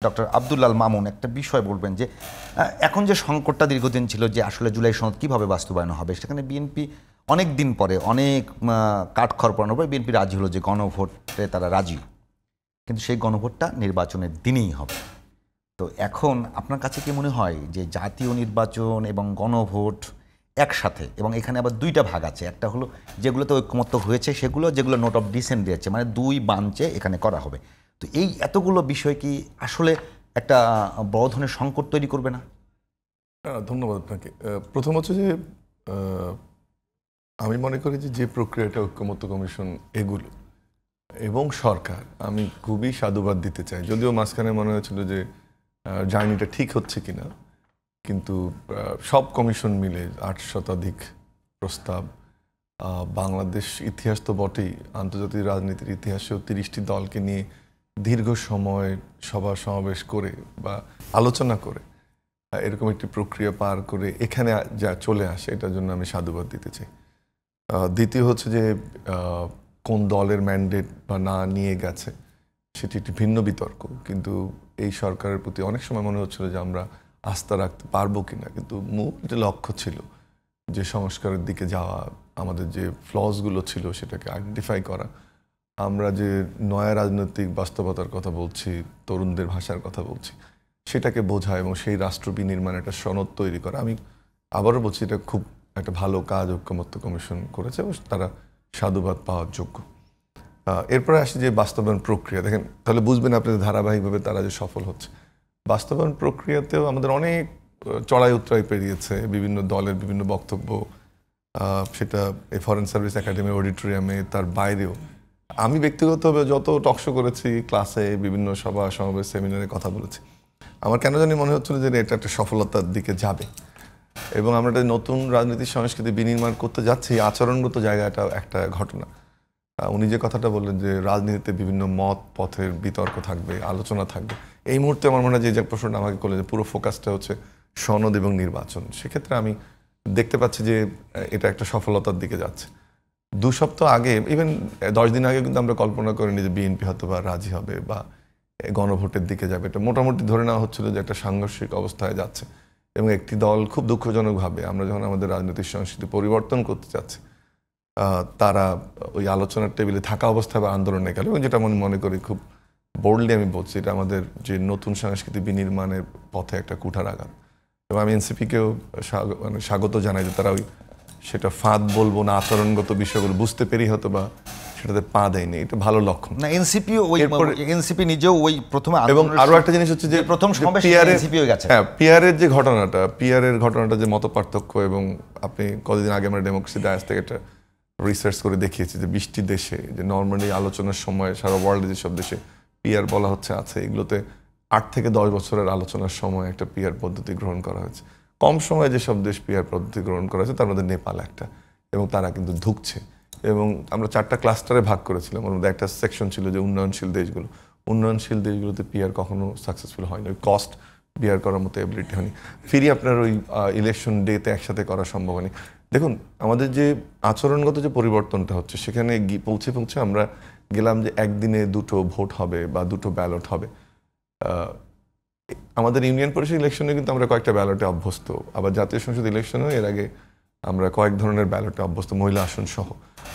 Doctor আব্দুল্লাল Mamun একটা বিষয় বলবেন যে এখন যে সংকটটা দীর্ঘদিন ছিল যে আসলে জুলাই সনদ কীভাবে বাস্তবায়ন হবে, সেখানে বিএনপি অনেক দিন পরে অনেক কাঠখড় পোড়ানোর পরে বিএনপি রাজি হলো যে গণভোটে তারা রাজি, কিন্তু সেই গণভোটটা নির্বাচনের দিনেই হবে। তো এখন আপনার কাছে কি মনে হয় যে জাতীয় নির্বাচন এবং গণভোট একসাথে, এবং এখানে আবার দুইটা ভাগ আছে, একটা হলো যেগুলোতে ঐক্যমত্য হয়েছে সেগুলো, যেগুলো নোট অফ ডিসেন্ট দিয়েছে, মানে দুই বাঞ্চে এখানে করা হবে, তো এই এতগুলো বিষয় কি আসলে একটা বড় ধরনের সংকট তৈরি করবে না? ধন্যবাদ আপনাকে। প্রথম হচ্ছে যে আমি মনে করি যে প্রক্রিয়াটা ঐক্যমত্য কমিশন এগুলো এবং সরকার, আমি খুবই সাধুবাদ দিতে চাই। যদিও মাঝখানে মনে হয়েছিল যে জার্নিটা ঠিক হচ্ছে কিনা, কিন্তু সব কমিশন মিলে ৮ শতাধিক প্রস্তাব, বাংলাদেশ ইতিহাস তো বটেই, আন্তর্জাতিক রাজনীতির ইতিহাসেও ৩০টি দলকে নিয়ে দীর্ঘ সময় সভা সমাবেশ করে বা আলোচনা করে এরকম একটি প্রক্রিয়া পার করে এখানে যা চলে আসে, এটার জন্য আমি সাধুবাদ দিতে চাই। দ্বিতীয় হচ্ছে যে কোন দলের ম্যান্ডেট বা না নিয়ে গেছে সেটি একটি ভিন্ন বিতর্ক, কিন্তু এই সরকারের প্রতি অনেক সময় মনে হচ্ছিল যে আমরা আস্থা রাখতে পারবো কিনা, কিন্তু মূল যে লক্ষ্য ছিল যে সংস্কারের দিকে যাওয়া, আমাদের যে ফ্লসগুলো ছিল সেটাকে আইডেন্টিফাই করা, আমরা যে নয়া রাজনৈতিক বাস্তবতার কথা বলছি, তরুণদের ভাষার কথা বলছি, সেটাকে বোঝা এবং সেই রাষ্ট্র বিনির্মাণের একটা সনদ তৈরি করা। আমি আবারও বলছি, এটা খুব একটা ভালো কাজ ঐক্যমত্য কমিশন করেছে এবং তারা সাধুবাদ পাওয়ার যোগ্য। এরপরে আসি যে বাস্তবায়ন প্রক্রিয়া, দেখেন তাহলে বুঝবেন আপনাদের ধারাবাহিকভাবে তারা যে সফল হচ্ছে। বাস্তবায়ন প্রক্রিয়াতেও আমাদের অনেক চড়াই উতরাই পেরিয়েছে, বিভিন্ন দলের বিভিন্ন বক্তব্য, সেটা এই ফরেন সার্ভিস একাডেমি অডিটোরিয়ামে, তার বাইরেও। আমি ব্যক্তিগতভাবে যত টকশো করেছি, ক্লাসে, বিভিন্ন সভা সমাবেশ, সেমিনারে কথা বলেছি, আমার কেন জানি মনে হচ্ছিল যে এটা একটা সফলতার দিকে যাবে এবং আমরা একটা নতুন রাজনীতির সংস্কৃতি বিনির্মাণ করতে যাচ্ছি। আচরণগত জায়গাটা একটা ঘটনা। উনি যে কথাটা বললেন যে রাজনীতিতে বিভিন্ন মত পথের বিতর্ক থাকবে, আলোচনা থাকবে, এই মুহূর্তে আমার মনে হয় যে প্রশ্নটা আমাকে করলেন যে পুরো ফোকাসটা হচ্ছে সনদ এবং নির্বাচন, সেক্ষেত্রে আমি দেখতে পাচ্ছি যে এটা একটা সফলতার দিকে যাচ্ছে। ২ সপ্তাহ আগে, ইভেন 10 দিন আগে কিন্তু আমরা কল্পনা করিনি যে বিএনপি হয়তো বা রাজি হবে বা গণভোটের দিকে যাবে। এটা মোটামুটি ধরে নেওয়া হচ্ছিল যে একটা সাংঘর্ষিক অবস্থায় যাচ্ছে এবং একটি দল খুব দুঃখজনকভাবে, আমরা যখন আমাদের রাজনৈতিক সংস্কৃতি পরিবর্তন করতে চাচ্ছি, তারা ওই আলোচনার টেবিলে থাকা অবস্থায় বা আন্দোলনে গেল, এবং যেটা আমি মনে করি খুব বোল্ডলি আমি বলছি, এটা আমাদের যে নতুন সংস্কৃতি বিনির্মাণের পথে একটা কুঠারাঘাত। এবং আমি এনসিপিকেও স্বাগত জানাই যে তারা ওই সেটা ফাঁদ বলবো না, আচরণগত বিষয়গুলো বুঝতে পেরে হয়তো বা সেটাতে পা দেয়নি, এটা ভালো লক্ষণ না। এনসিপি নিজেও ওই প্রথমে, এবং আরো একটা জিনিস হচ্ছে যে প্রথম পিআরের যে ঘটনাটা, পিআরের ঘটনাটা যে মত পার্থক্য, এবং আপনি কতদিন আগে আমরা ডেমোক্রেসি ডায়াস থেকে একটা রিসার্চ করে দেখিয়েছি যে 20টি দেশে যে নর্মালি আলোচনার সময় সারা ওয়ার্ল্ডে যেসব দেশে পিআর বলা হচ্ছে আছে, এগুলোতে 8 থেকে 10 বছরের আলোচনার সময় একটা পিআর পদ্ধতি গ্রহণ করা হয়েছে। কম সময়ে যেসব দেশ পিআর পদ্ধতি গ্রহণ করা হয়েছে তার মধ্যে নেপাল একটা, এবং তারা কিন্তু ঢুকছে। এবং আমরা 4টা ক্লাস্টারে ভাগ করেছিলাম, ওর মধ্যে একটা সেকশন ছিল যে উন্নয়নশীল দেশগুলো। উন্নয়নশীল দেশগুলোতে পিআর কখনো সাকসেসফুল হয়নি, ওই কস্ট বিয়ার করার মতো এবিলিটি হয়নি। ফিরি আপনার ওই ইলেকশন ডেতে একসাথে করা সম্ভব হয়নি। দেখুন আমাদের যে আচরণগত যে পরিবর্তনটা হচ্ছে, সেখানে পৌঁছে আমরা গেলাম যে একদিনে 2টো ভোট হবে বা 2টো ব্যালট হবে। আমাদের ইউনিয়ন পরিষদ ইলেকশনে কিন্তু আমরা কয়েকটা ব্যালটে অভ্যস্ত, আবার জাতীয় সংসদ ইলেকশনেও এর আগে আমরা কয়েক ধরনের ব্যালটে অভ্যস্ত, মহিলা আসন সহ।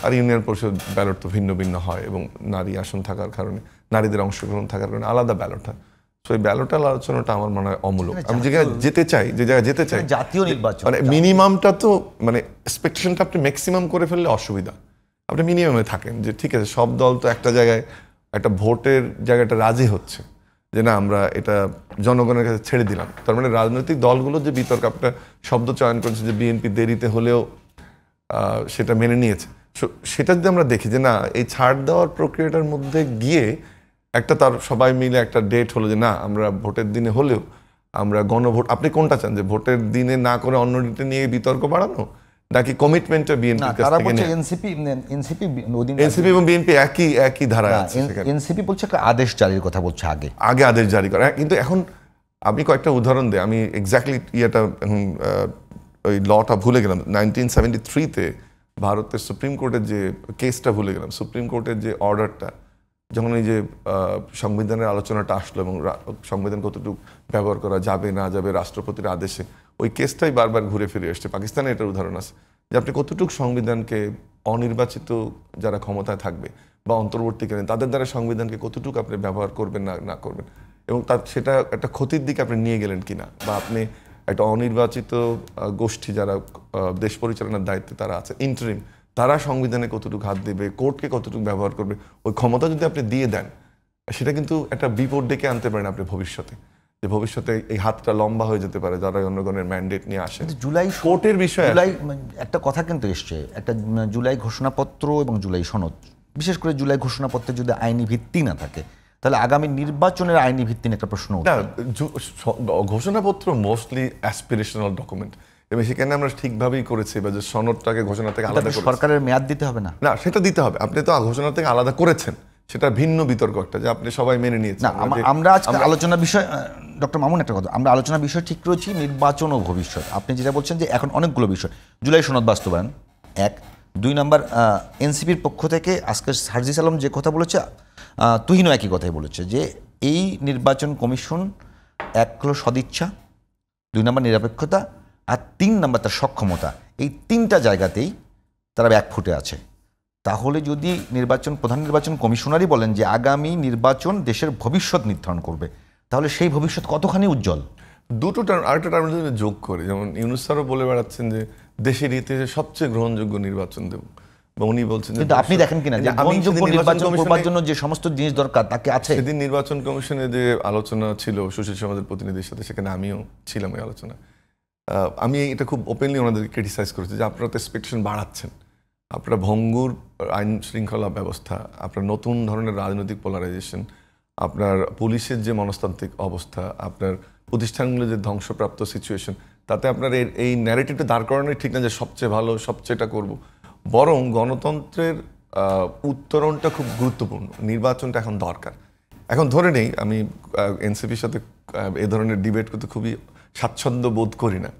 আর ইউনিয়ন পরিষদ ব্যালট তো ভিন্ন ভিন্ন হয়, এবং নারী আসন থাকার কারণে, নারীদের অংশগ্রহণ থাকার কারণে আলাদা ব্যালট হয়। তো এই ব্যালটাল আলোচনাটা আমার মনে হয় অমূলক। আমি যে জায়গায় যেতে চাই জাতীয় নির্বাচন, মানে মিনিমামটা তো, মানে এক্সপেকটেশনটা আপনি ম্যাক্সিমাম করে ফেললে অসুবিধা। আপনি মিনিমামে থাকেন যে ঠিক আছে, সব দল তো একটা জায়গায় একটা ভোটের জায়গাটা রাজি হচ্ছে যে না আমরা এটা জনগণের কাছে ছেড়ে দিলাম। তার মানে রাজনৈতিক দলগুলোর যে বিতর্ক, আপনার শব্দ চয়ন করেছে যে বিএনপি দেরিতে হলেও সেটা মেনে নিয়েছে, সেটা যদি আমরা দেখি যে না, এই ছাড় দেওয়ার প্রক্রিয়াটার মধ্যে গিয়ে একটা তার সবাই মিলে একটা ডেট হলো যে না আমরা ভোটের দিনে হলেও আমরা গণভোট, আপনি কোনটা চান, যে ভোটের দিনে না করে অন্য ডেটে নিয়ে বিতর্ক বাড়ানো, নাকি কমিটমেন্টটা বিএনপির কাছ থেকে নেওয়া? এনসিপি এবং বিএনপি একই ধারায় আছে। এনসিপি বলছে একটা আদেশ জারির কথা বলছে, আগে আদেশ জারি করা, কিন্তু এখন আমি কয়েকটা উদাহরণ দিই। আমি এক্স্যাক্টলি ইয়েটা এখন ওই লটা ভুলে গেলাম। 1973-তে ভারতের সুপ্রিম কোর্টের যে কেসটা ভুলে গেলাম, সুপ্রিম কোর্টের যে অর্ডারটা যখন এই যে সংবিধানের আলোচনাটা আসলো এবং সংবিধান কতটুকু ব্যবহার করা যাবে না যাবে রাষ্ট্রপতির আদেশে, ওই কেসটাই বারবার ঘুরে ফিরে আসছে। পাকিস্তানে এটার উদাহরণ আছে যে আপনি কতটুকু সংবিধানকে অনির্বাচিত যারা ক্ষমতায় থাকবে বা অন্তর্বর্তীকালীন তাদের দ্বারা সংবিধানকে কতটুকু আপনি ব্যবহার করবেন না করবেন, এবং তার সেটা একটা ক্ষতির দিকে আপনি নিয়ে গেলেন কিনা, বা আপনি একটা অনির্বাচিত গোষ্ঠী যারা দেশ পরিচালনার দায়িত্বে তারা আছে ইন্টারিম, তারা সংবিধানে কতটুকু হাত দেবে, কোর্টকে কতটুকু ব্যবহার করবে, ওই ক্ষমতা যদি আপনি দিয়ে দেন সেটা কিন্তু একটা বিপদ ডেকে আনতে পারেন আপনি ভবিষ্যতে, যে ভবিষ্যতে এই হাতটা লম্বা হয়ে যেতে পারে যারা জনগণের ম্যান্ডেট নিয়ে আসেন। জুলাই কোর্টের বিষয়ে জুলাই একটা কথা কিন্তু এসছে, একটা জুলাই ঘোষণাপত্র এবং জুলাই সনদ, বিশেষ করে জুলাই ঘোষণাপত্রে যদি আইনি ভিত্তি না থাকে তাহলে আগামী নির্বাচনের আইনি ভিত্তি নিয়ে একটা প্রশ্ন না, ঘোষণাপত্র মোস্টলি অ্যাসপিরেশনাল ডকুমেন্ট, এবং সেখানে আমরা ঠিকভাবেই করেছি বা যে সনদটাকে ঘোষণা থেকে আলাদা করেছি। সরকারের মেয়াদ দিতে হবে না, না সেটা দিতে হবে, আপনি তো ঘোষণা থেকে আলাদা করেছেন, সেটা ভিন্ন বিতর্ক একটা যে আপনি সবাই মেনে নিয়েছেন। না আমরা আজকে আলোচনা বিষয়, ডক্টর মামুন একটা কথা, আমরা আলোচনা বিষয় ঠিক করেছি নির্বাচন ও ভবিষ্যৎ। আপনি যেটা বলছেন যে এখন অনেকগুলো বিষয়, জুলাই সনদ বাস্তবায়ন এক, 2 নম্বর এনসিপির পক্ষ থেকে আজকে সার্জিস আলম যে কথা বলেছে, তুহিনও একই কথাই বলেছে যে এই নির্বাচন কমিশন এক হলো সদিচ্ছা, 2 নম্বর নিরপেক্ষতা, আর 3 নম্বর তার সক্ষমতা। এই 3টা জায়গাতেই তারা ব্যাকফুটে আছে। তাহলে যদি প্রধান নির্বাচন কমিশনারই বলেন যে আগামী নির্বাচন দেশের ভবিষ্যৎ নির্ধারণ করবে, তাহলে সেই ভবিষ্যৎ কতখানি উজ্জ্বল? দুটো টার্ম, আরেকটা টার্ম যদি যোগ করে, যেমন ইউনূস স্যারও বলে বেড়াচ্ছেন যে দেশের ইতিহাসে সবচেয়ে গ্রহণযোগ্য নির্বাচন দেব, বা উনি বলছেন কিন্তু আপনি দেখেন কিনা যে গ্রহণযোগ্য নির্বাচন করবার জন্য যে সমস্ত জিনিস দরকার তাকে আছে। সেদিন নির্বাচন কমিশনে যে আলোচনা ছিল সুশীল সমাজের প্রতিনিধির সাথে, সেখানে আমিও ছিলাম ওই আলোচনা। আমি এটা খুব ওপেনলি ওনাদেরকে ক্রিটিসাইজ করেছি যে আপনারা তো এক্সপেকটেশন বাড়াচ্ছেন, আপনারা ভঙ্গুর আইন শৃঙ্খলা ব্যবস্থা, আপনার নতুন ধরনের রাজনৈতিক পোলারাইজেশন, আপনার পুলিশের যে মনস্তান্ত্রিক অবস্থা, আপনার প্রতিষ্ঠানগুলো যে ধ্বংসপ্রাপ্ত সিচুয়েশন, তাতে আপনার এই ন্যারেটিভটা দাঁড় করানোই ঠিক না যে সবচেয়ে ভালো সবচেয়েটা করব। বরং গণতন্ত্রের উত্তরণটা খুব গুরুত্বপূর্ণ, নির্বাচনটা এখন দরকার। এখন ধরে নেই আমি এনসিপির সাথে এ ধরনের ডিবেট করতে খুবই স্বাচ্ছন্দ্য বোধ করি না,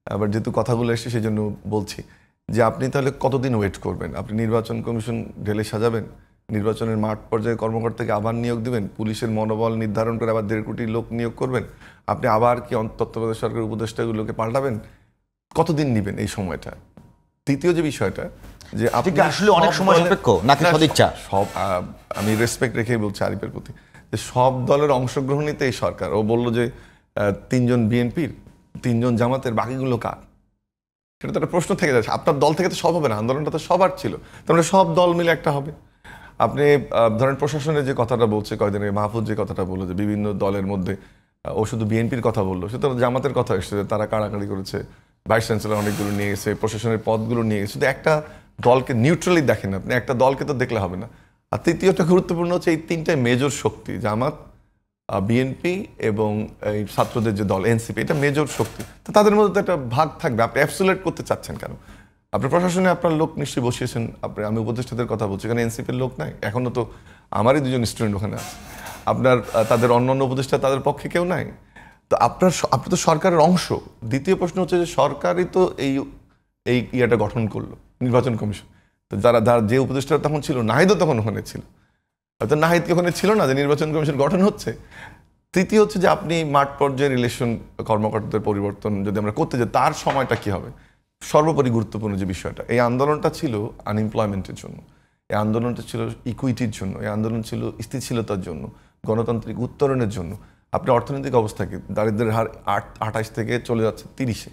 আবার যেহেতু কথাগুলো এসে সেই জন্য বলছি যে আপনি তাহলে কতদিন ওয়েট করবেন? আপনি নির্বাচন কমিশন ঢেলে সাজাবেন, নির্বাচনের মাঠ পর্যায়ে কর্মকর্তাকে আবার নিয়োগ দিবেন, পুলিশের মনোবল নির্ধারণ করে আবার 1.5 কোটি লোক নিয়োগ করবেন, আপনি আবার কি তত্ত্বাবধায়ক সরকারের উপদেষ্টাগুলোকে পাল্টাবেন? কতদিন নেবেন এই সময়টা? দ্বিতীয় যে বিষয়টা যে আপনি আসলে অনেক সময় সাপেক্ষ নাকি সদিচ্ছা, সব আমি রেসপেক্ট রেখেই বলছি আরিফের প্রতি, যে সব দলের অংশগ্রহণীতে এই সরকার। ও বললো যে 3 জন বিএনপির, 3 জন জামাতের, বাকিগুলো কার? সেটা তো একটা প্রশ্ন থেকে যাচ্ছে। আপনার দল থেকে তো সব হবে না, আন্দোলনটা তো সবার ছিল, তাহলে সব দল মিলে একটা হবে। আপনি ধরেন প্রশাসনের যে কথাটা বলছে কয়দিন আগে মাহফুজ যে কথাটা বললো যে বিভিন্ন দলের মধ্যে, ও শুধু বিএনপির কথা বললো, সে তো জামাতের কথা এসছে যে তারা কাড়াকাড়ি করেছে, ভাইস চ্যান্সেলর অনেকগুলো নিয়ে গেছে, প্রশাসনের পদগুলো নিয়ে গেছে। শুধু একটা দলকে নিউট্রালি দেখেন আপনি, একটা দলকে তো দেখলে হবে না। আর তৃতীয়টা গুরুত্বপূর্ণ হচ্ছে এই 3টাই মেজর শক্তি, জামাত, বিএনপি এবং এই ছাত্রদের যে দল এনসিপি, এটা মেজর শক্তি। তো তাদের মধ্যে তো একটা ভাগ থাকবে, আপনি অ্যাবসোলিউট করতে চাচ্ছেন কেন? আপনার প্রশাসনে আপনার লোক নিশ্চয়ই বসিয়েছেন, আমি উপদেষ্টাদের কথা বলছি, এখানে এনসিপির লোক নাই, এখনো তো আমারই 2 জন স্টুডেন্ট ওখানে আছে, আপনার তাদের অন্যান্য উপদেষ্টা তাদের পক্ষে কেউ নাই। তো আপনি তো সরকারের অংশ। দ্বিতীয় প্রশ্ন হচ্ছে যে সরকারই তো এই ইয়েটা গঠন করলো, নির্বাচন কমিশন। তো যারা যে উপদেষ্টা তখন ছিল, নাহিদও তখন ওখানে ছিল, হয়তো নাহিদকে ওখানে ছিল না যে নির্বাচন কমিশন গঠন হচ্ছে। তৃতীয় হচ্ছে যে আপনি মাঠ পর্যায়ে রিলেশন কর্মকর্তাদের পরিবর্তন যদি আমরা করতে যাই, তার সময়টা কি হবে? সর্বোপরি গুরুত্বপূর্ণ যে বিষয়টা, এই আন্দোলনটা ছিল আনএমপ্লয়মেন্টের জন্য, এই আন্দোলনটা ছিল ইকুইটির জন্য, এই আন্দোলন ছিল স্থিতিশীলতার জন্য, গণতান্ত্রিক উত্তরণের জন্য। আপনি অর্থনৈতিক অবস্থাকে, দারিদ্র্যের হার 28 থেকে চলে যাচ্ছে 30-এ,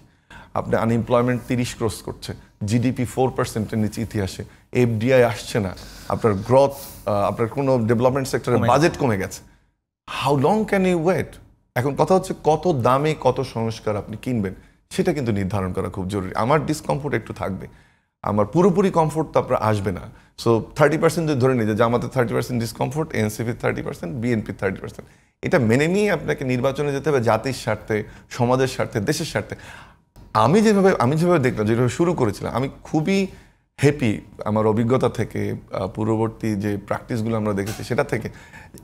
আপনি আনএমপ্লয়মেন্ট 30 ক্রস করছে, জিডিপি 4%-এর নিচে ইতিহাসে, এফডিআই আসছে না, আপনার গ্রোথ, আপনার কোনো ডেভেলপমেন্ট সেক্টরের বাজেট কমে গেছে। How long can you wait? এখন কথা হচ্ছে কত দামে কত সংস্কার আপনি কিনবেন, সেটা কিন্তু নির্ধারণ করা খুব জরুরি। আমার ডিসকমফোর্ট একটু থাকবে, আমার পুরোপুরি কমফোর্ট তো আপনার আসবে না। সো 30% যদি ধরে নিই যে আমাদের 30% ডিসকমফোর্ট, এনসিপির 30%, বিএনপির 30%, এটা মেনে নিয়ে আপনাকে নির্বাচনে যেতে হবে জাতির স্বার্থে, সমাজের স্বার্থে, দেশের স্বার্থে। আমি যেভাবে দেখলাম, যেভাবে শুরু করেছিলাম, আমি খুবই হ্যাপি আমার অভিজ্ঞতা থেকে, পূর্ববর্তী যে প্র্যাকটিসগুলো আমরা দেখেছি সেটা থেকে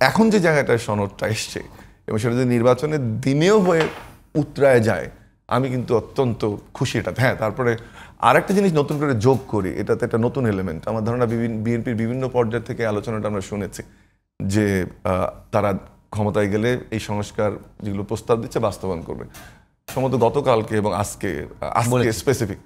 এখন যে জায়গাটায় সনদটা এসছে, এবং সেটা যদি নির্বাচনের দিনেও হয়ে উতরায় যায়, আমি কিন্তু অত্যন্ত খুশি এটাতে। হ্যাঁ, তারপরে আরেকটা জিনিস নতুন করে যোগ করি, এটাতে একটা নতুন এলিমেন্ট। আমার ধারণা বিএনপির বিভিন্ন পর্যায় থেকে আলোচনাটা আমরা শুনেছি যে তারা ক্ষমতায় গেলে এই সংস্কার যেগুলো প্রস্তাব দিচ্ছে বাস্তবায়ন করবে। সম্ভবত গতকালকে এবং আজকে স্পেসিফিক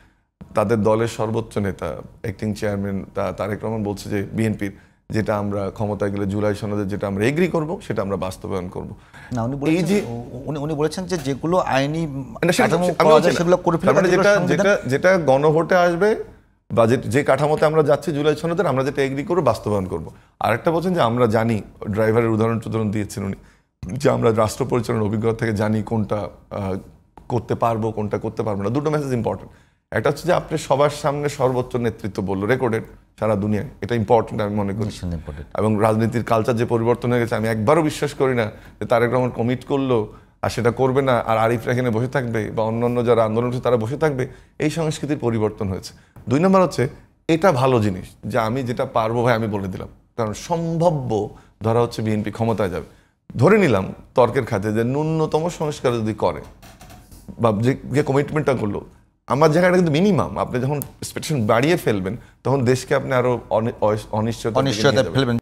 তাদের দলের সর্বোচ্চ নেতা অ্যাক্টিং চেয়ারম্যান তারেক রহমান বলছে যে বিএনপির যেটা আমরা ক্ষমতায় গেলে জুলাই সনদে যেটা আমরা এগ্রি করব সেটা আমরা বাস্তবায়ন করব। না, উনি বলেছেন যে যেগুলো আইনি সেগুলো করে ফেলবে, যেটা গণভোটে আসবে বা যে কাঠামোতে আমরা যাচ্ছি জুলাই সনদের আমরা যেটা এগ্রি করবো বাস্তবায়ন করব। আরেকটা বলছেন যে আমরা জানি, ড্রাইভারের উদাহরণ দিয়েছেন উনি, যে আমরা রাষ্ট্র পরিচালনার অভিজ্ঞতা থেকে জানি কোনটা করতে পারবো কোনটা করতে পারবো না। দুটো মেসেজ ইম্পর্টেন্ট। একটা হচ্ছে যে আপনি সবার সামনে সর্বোচ্চ নেতৃত্ব বললো, রেকর্ডেড সারা দুনিয়ায়, এটা ইম্পর্টেন্ট আমি মনে করি। এবং রাজনীতির কালচার যে পরিবর্তন হয়ে গেছে, আমি একবারও বিশ্বাস করি না যে তারেক রহমান কমিট করলো আর সেটা করবে না আর আরিফরা এখানে বসে থাকবে বা অন্যান্য যারা আন্দোলন হচ্ছে তারা বসে থাকবে। এই সংস্কৃতির পরিবর্তন হয়েছে। 2 নম্বর হচ্ছে এটা ভালো জিনিস যে আমি যেটা পারবো ভাই আমি বলে দিলাম, কারণ সম্ভাব্য ধরা হচ্ছে বিএনপি ক্ষমতায় যাবে, ধরে নিলাম তর্কের খাতে যে ন্যূনতম সংস্কার যদি করে বা যে কমিটমেন্টটা করলো, আমার জায়গাটা কিন্তু মিনিমাম। আপনি যখন এক্সপেকটেশন বাড়িয়ে ফেলবেন তখন দেশকে আপনি আরো অনিশ্চয়তা ফেলবেন।